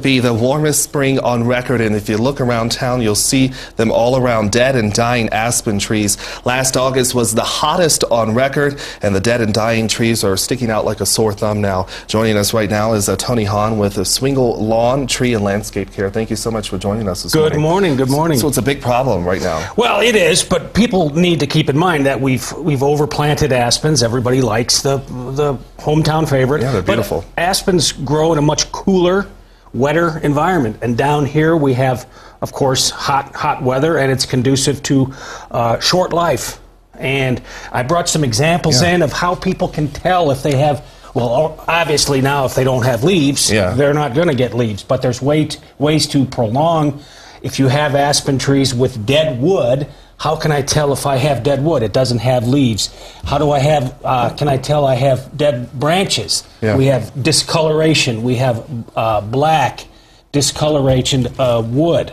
Be the warmest spring on record, and if you look around town, you'll see them all around, dead and dying aspen trees. Last August was the hottest on record, and the dead and dying trees are sticking out like a sore thumb now. Joining us right now is Tony Hahn with Swingle Lawn, Tree and Landscape Care. Thank you so much for joining us this morning. Good morning. Good morning. So it's a big problem right now. Well, it is, but people need to keep in mind that we've overplanted aspens. Everybody likes the hometown favorite. Yeah, they're beautiful. But aspens grow in a much cooler, wetter environment, and down here we have, of course, hot weather, and it's conducive to short life. And I brought some examples in of how people can tell if they have, well, obviously now if they don't have leaves, they're not going to get leaves, but there's ways to prolong. If you have aspen trees with dead wood, how can I tell if I have dead wood? It doesn't have leaves. How do I have, can I tell I have dead branches? Yeah. We have discoloration. We have black discoloration wood.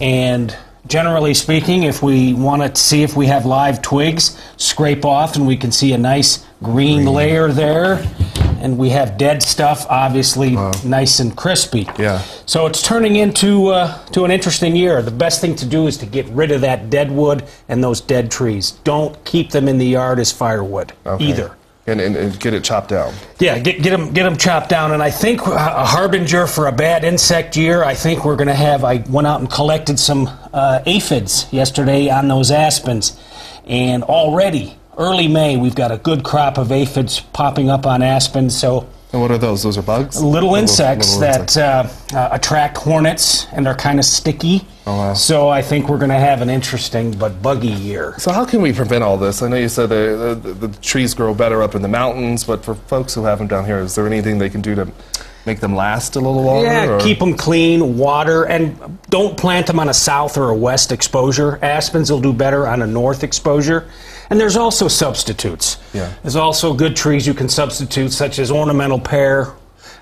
And generally speaking, if we want to see if we have live twigs, scrape off and we can see a nice green layer there. And we have dead stuff, obviously nice and crispy. Yeah. So it's turning into an interesting year. The best thing to do is to get rid of that dead wood and those dead trees. Don't keep them in the yard as firewood either. And get it chopped down. Yeah, get them chopped down. And I think a harbinger for a bad insect year, I think we're going to have, I went out and collected some aphids yesterday on those aspens. And already, early May, we've got a good crop of aphids popping up on aspens. So, and what are those? Those are bugs? Little insects that attract hornets, and they're kind of sticky. Oh, wow. So I think we're going to have an interesting but buggy year. So how can we prevent all this? I know you said the trees grow better up in the mountains, but for folks who have them down here, is there anything they can do to make them last a little longer? Yeah, keep them clean, water, and don't plant them on a south or a west exposure. Aspens will do better on a north exposure. And there's also substitutes. Yeah. There's also good trees you can substitute, such as ornamental pear.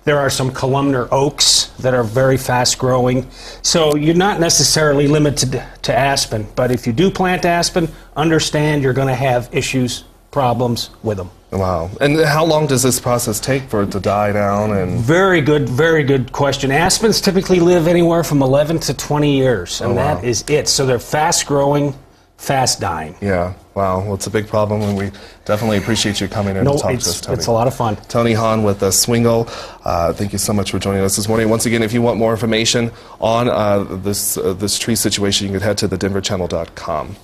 There are some columnar oaks that are very fast growing. So you're not necessarily limited to aspen, but if you do plant aspen, understand you're going to have issues, problems with them. Wow. And how long does this process take for it to die down? And very good question. Aspens typically live anywhere from 11 to 20 years, and that is it. So they're fast growing, fast dying. Yeah. Wow. Well, it's a big problem, and we definitely appreciate you coming in to talk to us, Tony. It's a lot of fun. Tony Hahn with Swingle. Thank you so much for joining us this morning. Once again, if you want more information on this tree situation, you can head to thedenverchannel.com.